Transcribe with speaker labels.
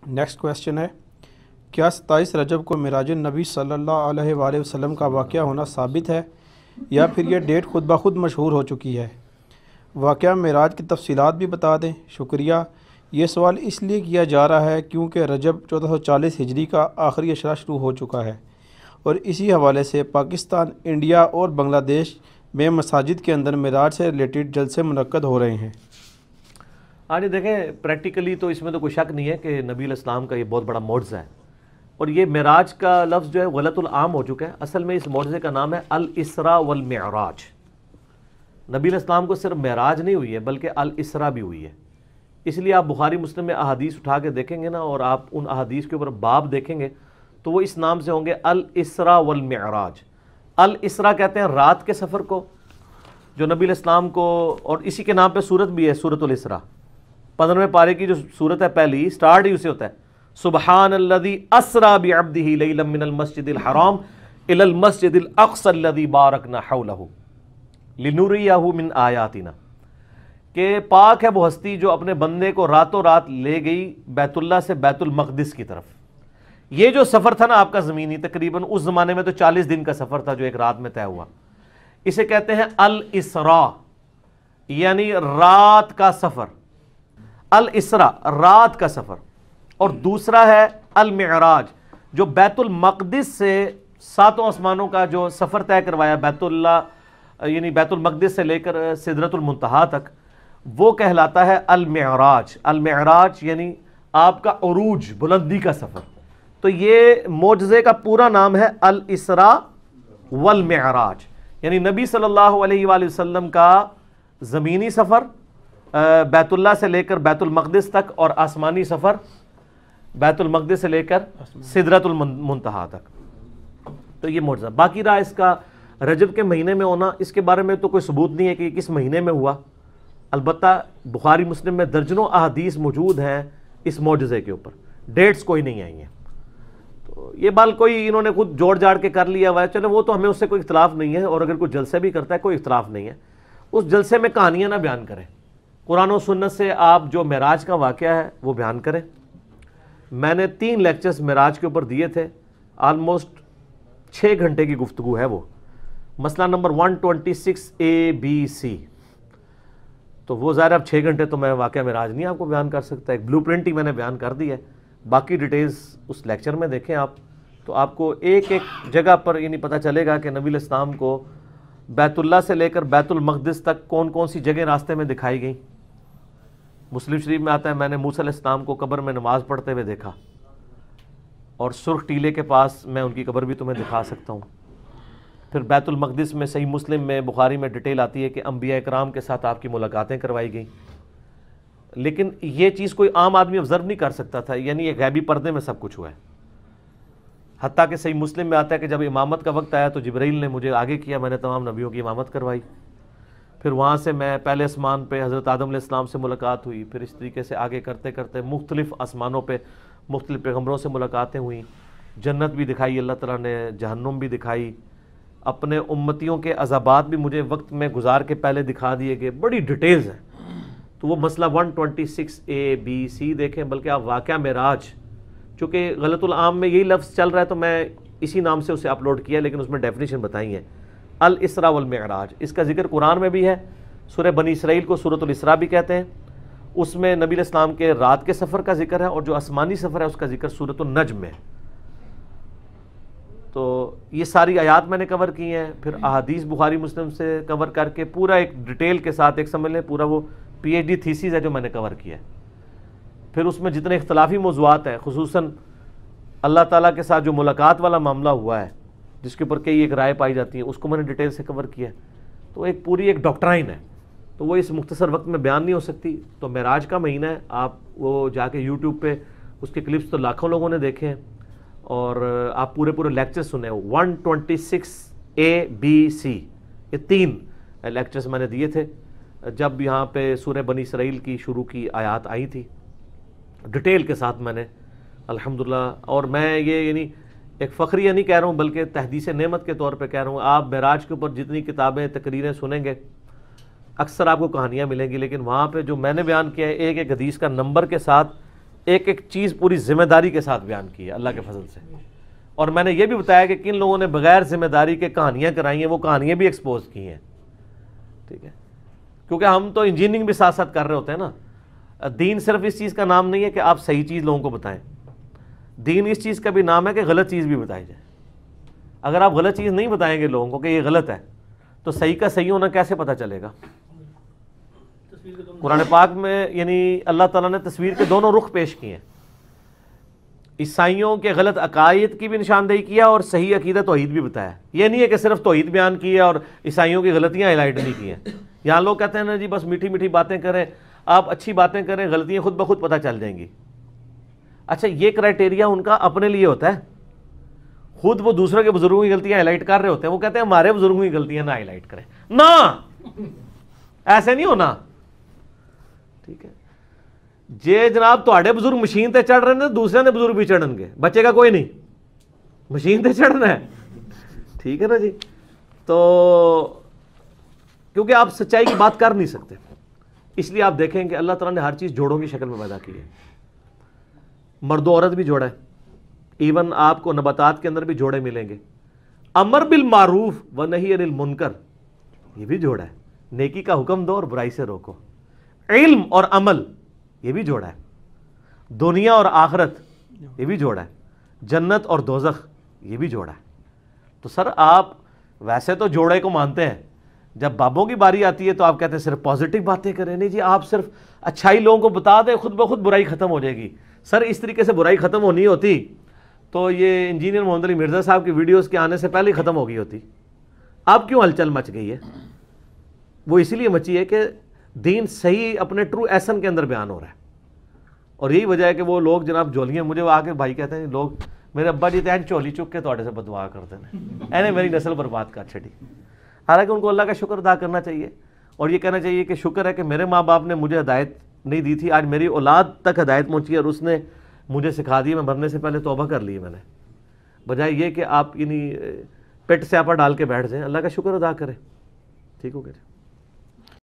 Speaker 1: Next question ہے، کیا 27 رجب کو معراج نبی صلی اللہ علیہ وآلہ وسلم کا واقعہ ہونا ثابت ہے یا پھر یہ ڈیٹ خود بخود مشہور ہو چکی ہے؟ واقعہ معراج کی تفصیلات بھی بتا دیں، شکریہ۔ یہ سوال اس لیے کیا جا رہا ہے کیونکہ رجب 1440 ہجری کا آخری اشرہ شروع ہو چکا ہے، اور اسی حوالے سے پاکستان، انڈیا اور بنگلہ دیش میں مساجد کے اندر معراج سے ریلیٹڈ جلسے منعقد ہو رہے ہیں۔
Speaker 2: ہاں جی، دیکھیں پریکٹیکلی تو اس میں تو کوئی شک نہیں ہے کہ نبی علیہ السلام کا یہ بہت بڑا معجزہ ہے، اور یہ معراج کا لفظ جو ہے غلط العام ہو چکا ہے۔ اصل میں اس معجزے کا نام ہے الاسراء والمعراج۔ نبی علیہ السلام کو صرف معراج نہیں ہوئی ہے بلکہ الاسراء بھی ہوئی ہے۔ اس لیے آپ بخاری مسلم میں احادیث اٹھا کے دیکھیں گے نا، اور آپ ان احادیث کے اوپر باب دیکھیں گے تو وہ اس نام سے ہوں گے، الاسراء والمعراج۔ الاسراء کہتے ہیں رات کے سفر کو، جو نبی علیہ السلام کو، اور اسی کے نام پہ سورت بھی ہے، سورۃ الاسراء۔ 15ویں پارے کی جو سورت ہے پہلی، سٹارٹ ہی اسے ہوتا ہے، سبحان الذی اسریٰ بعبدہ لیلا من المسجد الحرام الی المسجد الاقصی الذی بارکنا حولہ لنریہ من آیاتنا، کہ پاک ہے وہ ہستی جو اپنے بندے کو راتوں رات لے گئی بیت اللہ سے بیت المقدس کی طرف۔ یہ جو سفر تھا نا آپ کا زمینی، تقریباً اس زمانے میں تو 40 دن کا سفر تھا جو ایک رات میں طے ہوا، اسے کہتے ہیں الاسراء، یعنی رات کا سفر۔ الاسراء رات کا سفر، اور دوسرا ہے المعراج، جو بیت المقدس سے 7 آسمانوں کا جو سفر طے کروایا، بیت اللہ یعنی بیت المقدس سے لے کر سدرۃ المنتہا تک، وہ کہلاتا ہے المعراج۔ المعراج یعنی آپ کا عروج، بلندی کا سفر۔ تو یہ معجزے کا پورا نام ہے الاسراء والمعراج، یعنی نبی صلی اللہ علیہ وآلہ وسلم کا زمینی سفر بیت اللہ سے لے کر بیت المقدس تک، اور آسمانی سفر بیت المقدس سے لے کر سدرۃ المنتہا تک۔ تو یہ معجزہ باقی رہا اس کا رجب کے مہینے میں ہونا، اس کے بارے میں تو کوئی ثبوت نہیں ہے کہ کس مہینے میں ہوا، البتہ بخاری مسلم میں درجنوں احادیث موجود ہیں اس معجزے کے اوپر، ڈیٹس کوئی نہیں آئی ہیں۔ تو یہ بال کوئی انہوں نے خود جوڑ جاڑ کے کر لیا ہوا ہے، چلو وہ تو ہمیں اس سے کوئی اختلاف نہیں ہے، اور اگر کوئی جلسے بھی کرتا ہے کوئی اختلاف نہیں ہے، اس جلسے میں کہانیاں نہ بیان کریں، قرآن و سنت سے آپ جو معراج کا واقعہ ہے وہ بیان کریں۔ میں نے 3 لیکچرز معراج کے اوپر دیے تھے، آلموسٹ 6 گھنٹے کی گفتگو ہے وہ، مسئلہ نمبر 126ABC، تو وہ ظاہر اب 6 گھنٹے تو میں واقعہ معراج نہیں آپ کو بیان کر سکتا، ایک بلو پرنٹ ہی میں نے بیان کر دی ہے، باقی ڈیٹیلز اس لیکچر میں دیکھیں آپ، تو آپ کو ایک ایک جگہ پر یعنی پتہ چلے گا کہ نبی علیہ السلام کو بیت اللہ سے لے کر بیت المقدس تک کون کون سی جگہ راستے میں دکھائی گئیں۔ مسلم شریف میں آتا ہے، میں نے موسیٰ علیہ السلام کو قبر میں نماز پڑھتے ہوئے دیکھا، اور سرخ ٹیلے کے پاس میں ان کی قبر بھی تمہیں دکھا سکتا ہوں۔ پھر بیت المقدس میں صحیح مسلم میں، بخاری میں ڈیٹیل آتی ہے کہ انبیاء کرام کے ساتھ آپ کی ملاقاتیں کروائی گئیں، لیکن یہ چیز کوئی عام آدمی آبزرو نہیں کر سکتا تھا، یعنی یہ غیبی پردے میں سب کچھ ہوا ہے۔ حتیٰ کہ صحیح مسلم میں آتا ہے کہ جب امامت کا وقت آیا تو جبرائیل نے مجھے آگے کیا، میں نے تمام نبیوں کی امامت کروائی، پھر وہاں سے میں پہلے آسمان پہ حضرت آدم علیہ السلام سے ملاقات ہوئی، پھر اس طریقے سے آگے کرتے کرتے مختلف آسمانوں پہ مختلف پیغمبروں سے ملاقاتیں ہوئیں، جنت بھی دکھائی اللہ تعالیٰ نے، جہنم بھی دکھائی، اپنے امتیوں کے عذابات بھی مجھے وقت میں گزار کے پہلے دکھا دیے گئے، بڑی ڈیٹیلز ہیں۔ تو وہ مسئلہ 126ABC دیکھیں، بلکہ آپ واقعہ معراج، چونکہ غلط العام میں یہی لفظ چل رہا ہے تو میں اسی نام سے اسے اپلوڈ کیا، لیکن اس میں ڈیفینیشن بتائی ہے الاسراء والمعراج۔ اس کا ذکر قرآن میں بھی ہے، سورہ بنی اسرائیل کو سورۃ الاسراء بھی کہتے ہیں، اس میں نبی علیہ السلام کے رات کے سفر کا ذکر ہے، اور جو آسمانی سفر ہے اس کا ذکر سورۃ النجم میں۔ تو یہ ساری آیات میں نے کور کی ہیں، پھر احادیث بخاری مسلم سے کور کر کے پورا ایک ڈیٹیل کے ساتھ، ایک سمجھ لیں پورا وہ PhD تھیسیز ہے جو میں نے کور کیا ہے۔ پھر اس میں جتنے اختلافی موضوعات ہیں، خصوصاً اللہ تعالیٰ کے ساتھ جو ملاقات والا معاملہ ہوا ہے جس کے اوپر کئی ایک رائے پائی جاتی ہیں، اس کو میں نے ڈیٹیل سے کور کیا ہے۔ تو ایک پوری ایک ڈاکٹرائن ہے، تو وہ اس مختصر وقت میں بیان نہیں ہو سکتی۔ تو معراج کا مہینہ ہے، آپ وہ جا کے یوٹیوب پہ اس کے کلپس تو لاکھوں لوگوں نے دیکھے ہیں، اور آپ پورے لیکچر سنیں۔ 126ABC یہ 3 لیکچرز میں نے دیے تھے جب یہاں پہ سورہ بنی اسرائیل کی شروع کی آیات آئی تھی، ڈیٹیل کے ساتھ میں نے الحمدللہ۔ اور میں یہ یعنی ایک فخریہ نہیں کہہ رہا ہوں بلکہ تحدیث نعمت کے طور پہ کہہ رہا ہوں، آپ معراج کے اوپر جتنی کتابیں تقریریں سنیں گے اکثر آپ کو کہانیاں ملیں گی، لیکن وہاں پہ جو میں نے بیان کیا ہے ایک ایک حدیث کا نمبر کے ساتھ ایک ایک چیز پوری ذمہ داری کے ساتھ بیان کی ہے اللہ کے فضل سے. اور میں نے یہ بھی بتایا کہ کن لوگوں نے بغیر ذمہ داری کے کہانیاں کرائی ہیں، وہ کہانیاں بھی ایکسپوز کی ہیں. ٹھیک ہے، کیونکہ ہم تو انجینئرنگ بھی ساتھ ساتھ کر رہے ہوتے ہیں نا. دین صرف اس چیز کا نام نہیں ہے کہ آپ صحیح چیز لوگوں کو بتائیں، دین اس چیز کا بھی نام ہے کہ غلط چیز بھی بتائی جائے. اگر آپ غلط چیز نہیں بتائیں گے لوگوں کو کہ یہ غلط ہے تو صحیح کا صحیح ہونا کیسے پتہ چلے گا؟ قرآن پاک میں یعنی اللہ تعالیٰ نے تصویر کے دونوں رخ پیش کیے ہیں. عیسائیوں کے غلط عقائد کی بھی نشاندہی کیا اور صحیح عقیدہ توحید بھی بتایا. یہ نہیں ہے کہ صرف توحید بیان کی ہے اور عیسائیوں کی غلطیاں ہائی لائٹ نہیں کی ہیں. یہاں لوگ کہتے ہیں نا جی بس میٹھی میٹھی باتیں کریں، آپ اچھی باتیں کریں، غلطیاں خود بخود پتہ چل جائیں گی. اچھا، یہ کرائٹیریا ان کا اپنے لیے ہوتا ہے. خود وہ دوسروں کے بزرگوں کی غلطیاں ہائی لائٹ کر رہے ہوتے ہیں، وہ کہتے ہیں ہمارے بزرگوں کی غلطیاں نہ ہائی لائٹ کریں. نہ، ایسے نہیں ہونا. ٹھیک ہے جی جناب، تواڈے بزرگ مشین تے چڑھ رہے ہیں، دوسرے دے بزرگ بھی چڑھن گے، بچے گا کوئی نہیں، مشین تے چڑھنا ہے. ٹھیک ہے نا جی. تو کیونکہ آپ سچائی کی بات کر نہیں سکتے، اس لیے آپ دیکھیں کہ اللہ تعالیٰ نے ہر چیز جوڑوں کی شکل میں پیدا کی ہے. مرد و عورت بھی جوڑا ہے، ایون آپ کو نباتات کے اندر بھی جوڑے ملیں گے. امر بالمعروف و نہی عن المنکر، یہ بھی جوڑا ہے. نیکی کا حکم دو اور برائی سے روکو. علم اور عمل، یہ بھی جوڑا ہے. دنیا اور آخرت، یہ بھی جوڑا ہے. جنت اور دوزخ، یہ بھی جوڑا ہے. تو سر آپ ویسے تو جوڑے کو مانتے ہیں، جب بابوں کی باری آتی ہے تو آپ کہتے ہیں صرف پازیٹیو باتیں کریں. نہیں جی، آپ صرف اچھائی لوگوں کو بتا دیں، خود بخود برائی ختم ہو جائے گی. سر اس طریقے سے برائی ختم ہونی ہوتی تو یہ انجینئر محمد علی مرزا صاحب کی ویڈیوز کے آنے سے پہلے ہی ختم ہو گئی ہوتی. اب کیوں ہلچل مچ گئی ہے؟ وہ اسی لیے مچی ہے کہ دین صحیح اپنے ٹرو ایسن کے اندر بیان ہو رہا ہے. اور یہی وجہ ہے کہ وہ لوگ جناب جولیاں، مجھے وہ آ کے بھائی کہتے ہیں لوگ، میرے ابا جی تین چولی چک کے تواڈے سے بدعا کرتے ہیں، اینے میری نسل برباد کر چھڑی. حالانکہ ان کو اللہ کا شکر ادا کرنا چاہیے اور یہ کہنا چاہیے کہ شکر ہے کہ میرے ماں باپ نے مجھے ہدایت نہیں دی تھی، آج میری اولاد تک ہدایت پہنچی ہے اور اس نے مجھے سکھا دی. میں مرنے سے پہلے توبہ کر لی میں نے، بجائے یہ کہ آپ یعنی پیٹ سے آپا ڈال کے بیٹھ جائیں. اللہ کا شکر ادا کریں. ٹھیک ہو گیا.